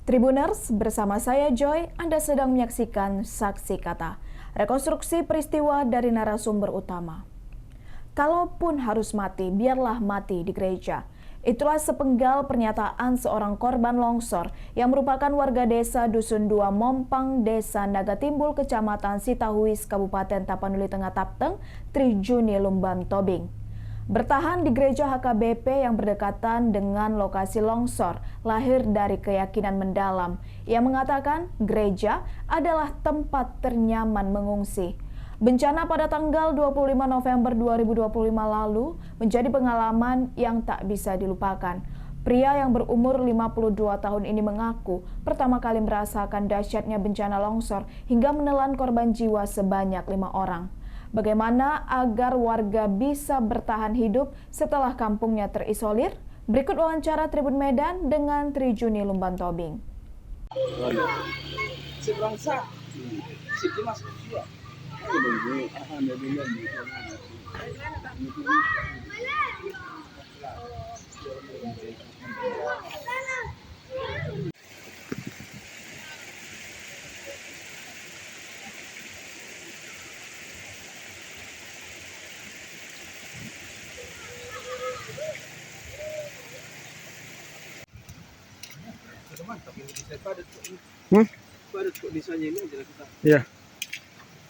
Tribuners, bersama saya Joy, Anda sedang menyaksikan Saksi Kata, rekonstruksi peristiwa dari narasumber utama. Kalaupun harus mati, biarlah mati di gereja. Itulah sepenggal pernyataan seorang korban longsor yang merupakan warga desa Dusun 2 Mompang, Desa Nagatimbul, Kecamatan Sitahuis, Kabupaten Tapanuli Tengah Tapteng, 3 Juni Lumban Tobing. Bertahan di gereja HKBP yang berdekatan dengan lokasi longsor lahir dari keyakinan mendalam. Ia mengatakan gereja adalah tempat ternyaman mengungsi. Bencana pada tanggal 25 November 2025 lalu menjadi pengalaman yang tak bisa dilupakan. Pria yang berumur 52 tahun ini mengaku pertama kali merasakan dahsyatnya bencana longsor hingga menelan korban jiwa sebanyak 5 orang. Bagaimana agar warga bisa bertahan hidup setelah kampungnya terisolir? Berikut wawancara Tribun Medan dengan 3 Juni Lumban Tobing. Padat kok desanya ini aja kita. Iya.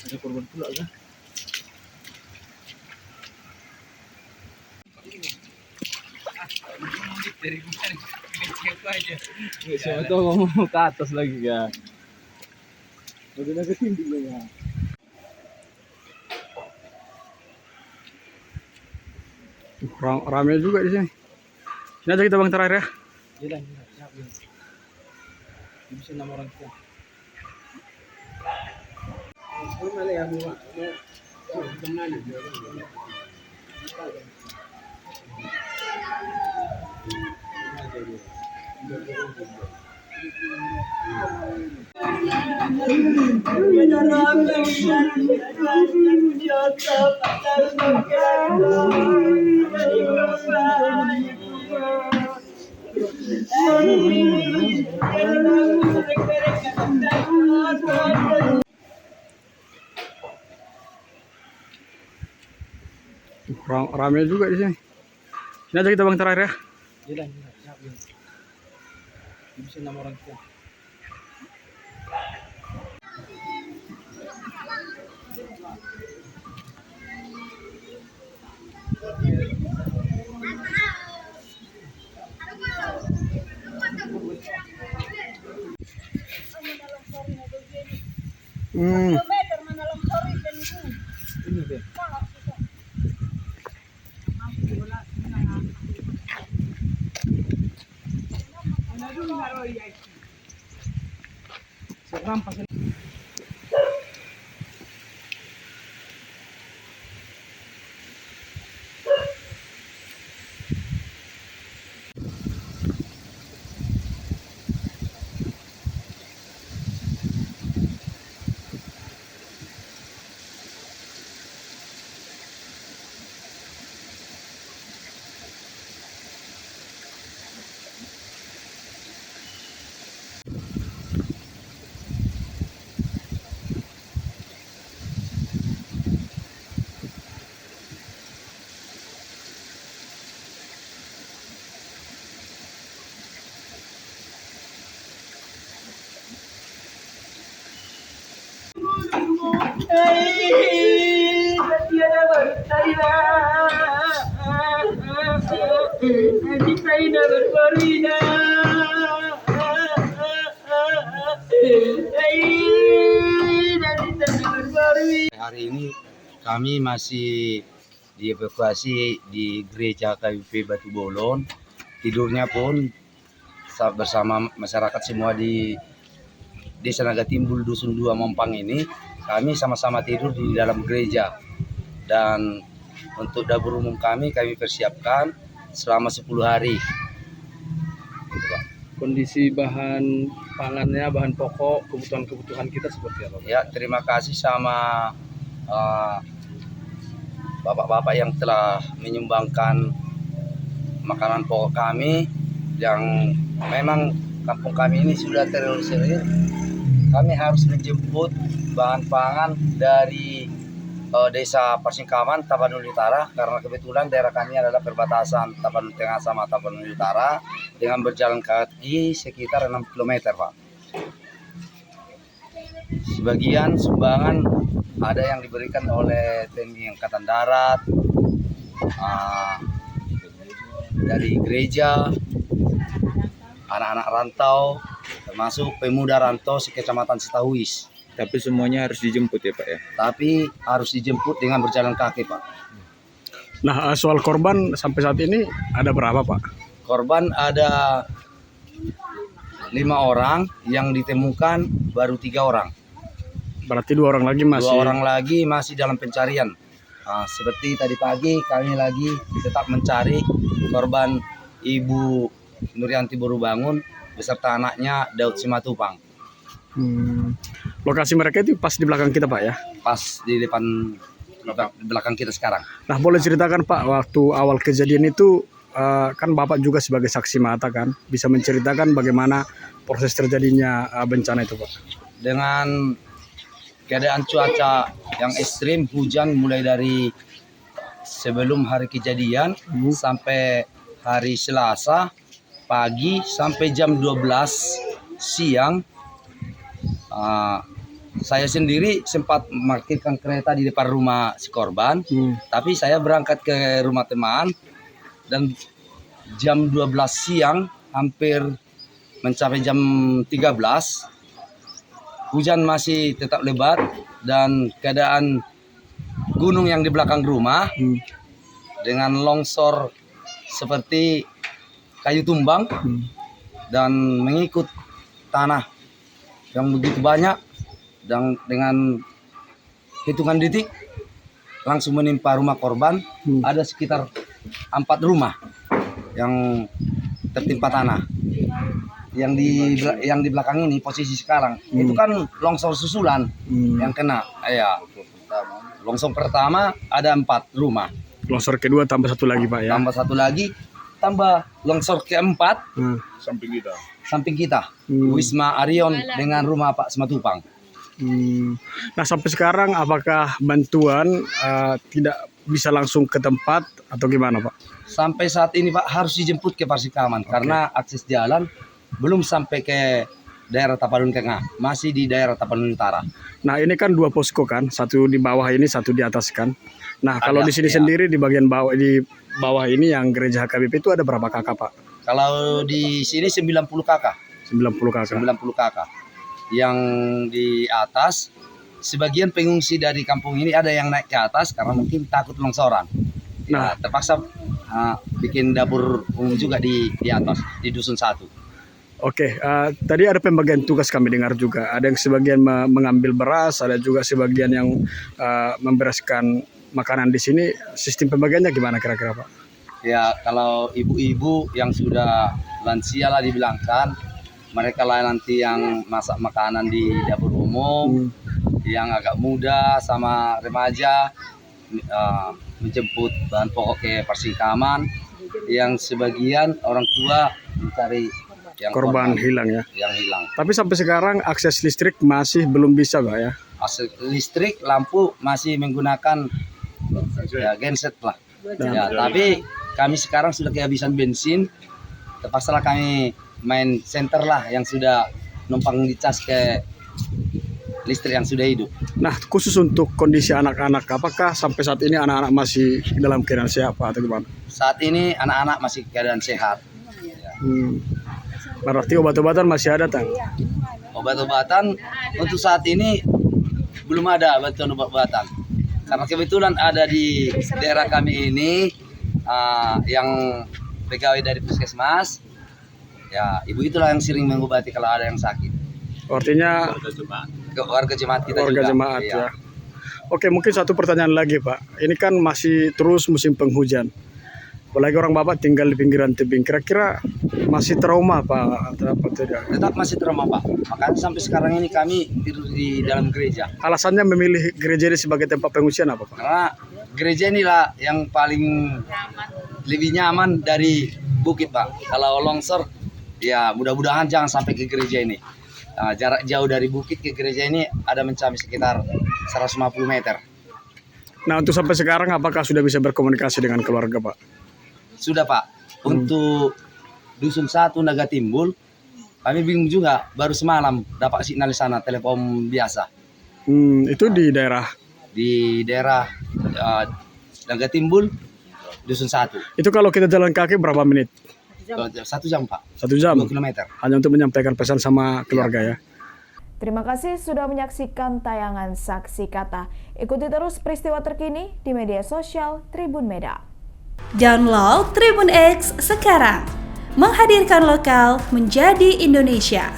Ada korban pula kan? Dari kemarin siapa aja. Siapa tahu ngomong ke atas lagi kan. Udah ke sini ya. Ramai juga di sini. Ini aja kita bang terakhir ya. Jalan. Bisa 6 orang kita. Ramai juga di sini. Ini aja kita bang terakhir ya. Jalan. Bisa 6 orang kita. Ini deh. Rampas. Hari ini kami masih dievakuasi di gereja KBP Batu Bolon. Tidurnya pun bersama masyarakat semua di Desa Nagatimbul Dusun 2 Mompang ini kami sama-sama tidur di dalam gereja. Dan untuk dapur umum kami persiapkan selama 10 hari. Gitu, Pak. Kondisi bahan pangannya, bahan pokok, kebutuhan kita seperti apa, Pak? Ya, terima kasih sama bapak-bapak yang telah menyumbangkan makanan pokok kami, yang memang kampung kami ini sudah terisolir. Kami harus menjemput bahan pangan dari desa Persingkaman, Tapanuli Utara, karena kebetulan daerah kami adalah perbatasan Tapanuli Tengah sama Tapanuli Utara, dengan berjalan kaki sekitar 6 km, Pak. Sebagian sumbangan ada yang diberikan oleh TNI Angkatan Darat, dari gereja, anak-anak rantau, termasuk pemuda rantau sekecamatan Sitahuis. Tapi semuanya harus dijemput ya Pak ya? Tapi harus dijemput dengan berjalan kaki, Pak. Nah, soal korban sampai saat ini ada berapa, Pak? Korban ada 5 orang, yang ditemukan baru 3 orang. Berarti 2 orang lagi masih. 2 orang lagi masih dalam pencarian. Seperti tadi pagi kami lagi tetap mencari korban Ibu Nurianti Borubangun beserta anaknya Daud Simatupang. Lokasi mereka itu pas di belakang kita, Pak ya? Pas di depan belakang kita sekarang. Nah, boleh ceritakan Pak, waktu awal kejadian itu kan Bapak juga sebagai saksi mata kan, bisa menceritakan bagaimana proses terjadinya bencana itu, Pak? Dengan keadaan cuaca yang ekstrim, hujan mulai dari sebelum hari kejadian sampai hari Selasa pagi sampai jam 12 siang. Saya sendiri sempat memarkirkan kereta di depan rumah si korban, tapi saya berangkat ke rumah teman dan jam 12 siang hampir mencapai jam 13 hujan masih tetap lebat dan keadaan gunung yang di belakang rumah dengan longsor seperti kayu tumbang dan mengikut tanah yang begitu banyak, dan dengan hitungan detik langsung menimpa rumah korban. Ada sekitar 4 rumah yang tertimpa tanah. Yang di belakang ini posisi sekarang itu kan longsor susulan yang kena. Ya, longsor pertama ada 4 rumah. Longsor kedua tambah 1 lagi, Pak ya? Tambah 1 lagi, tambah longsor keempat samping kita, Wisma Arion dengan rumah Pak Simatupang. Nah, sampai sekarang apakah bantuan tidak bisa langsung ke tempat atau gimana, Pak? Sampai saat ini, Pak, harus dijemput ke Persikaman karena akses jalan belum sampai ke daerah Tapanuli Tengah, masih di daerah Tapanuli Utara. Nah, ini kan 2 posko kan, satu di bawah ini, satu di atas kan. Nah, kalau di sini sendiri di bagian bawah, di bawah ini yang gereja HKBP itu ada berapa kakak, Pak? Kalau di sini 90 kakak. 90 kakak. 90 kakak. Yang di atas, sebagian pengungsi dari kampung ini ada yang naik ke atas karena mungkin takut longsoran. Nah, terpaksa bikin dapur umum juga di atas, di dusun 1. Oke, tadi ada pembagian tugas kami dengar juga. Ada yang sebagian mengambil beras, ada juga sebagian yang membereskan makanan di sini. Sistem pembagiannya gimana kira-kira, Pak? Ya, kalau ibu-ibu yang sudah lansia lah dibilangkan, mereka lah nanti yang masak makanan di dapur umum. Yang agak muda sama remaja menjemput bahan pokok ke Persikaman. Yang sebagian orang tua mencari yang korban hilang ya. Yang hilang. Tapi sampai sekarang akses listrik masih belum bisa, Pak ya? Akses listrik, lampu masih menggunakan ya genset lah. Ya, tapi kami sekarang sudah kehabisan bensin. Terpaksa kami main senter lah yang sudah numpang dicas ke listrik yang sudah hidup. Nah, khusus untuk kondisi anak-anak, apakah sampai saat ini anak-anak masih dalam keadaan sehat, Pak, atau gimana? Saat ini anak-anak masih keadaan sehat. Berarti obat-obatan masih ada, Tang? Obat-obatan untuk saat ini belum ada bantuan obat-obatan. Karena kebetulan ada di daerah kami ini yang pegawai dari puskesmas. Ya, ibu itulah yang sering mengobati kalau ada yang sakit. Artinya warga jemaat kita warga juga. jemaat Iya. ya. Oke, mungkin satu pertanyaan lagi Pak. Ini kan masih terus musim penghujan. Apalagi orang Bapak tinggal di pinggiran tebing. Kira-kira masih trauma Pak atau apa tidak? Tetap masih trauma Pak. Makanya sampai sekarang ini kami tidur di dalam gereja. Alasannya memilih gereja ini sebagai tempat pengungsian apa Pak? Karena gereja inilah yang paling lebih nyaman dari bukit Pak. Kalau longsor, ya mudah-mudahan jangan sampai ke gereja ini. Nah, jarak jauh dari bukit ke gereja ini ada mencapai sekitar 150 meter. Nah, untuk sampai sekarang apakah sudah bisa berkomunikasi dengan keluarga Pak? Sudah Pak. Untuk Dusun 1 Naga Timbul, kami bingung juga. Baru semalam dapat sinyal di sana, telepon biasa. Itu di daerah. Di daerah Naga Timbul, Dusun 1. Itu kalau kita jalan kaki berapa menit? 1 jam Pak. 1 jam. 2 kilometer. Hanya untuk menyampaikan pesan sama keluarga ya. Terima kasih sudah menyaksikan tayangan Saksi Kata. Ikuti terus peristiwa terkini di media sosial Tribun Medan. Download Tribun X sekarang, menghadirkan lokal menjadi Indonesia.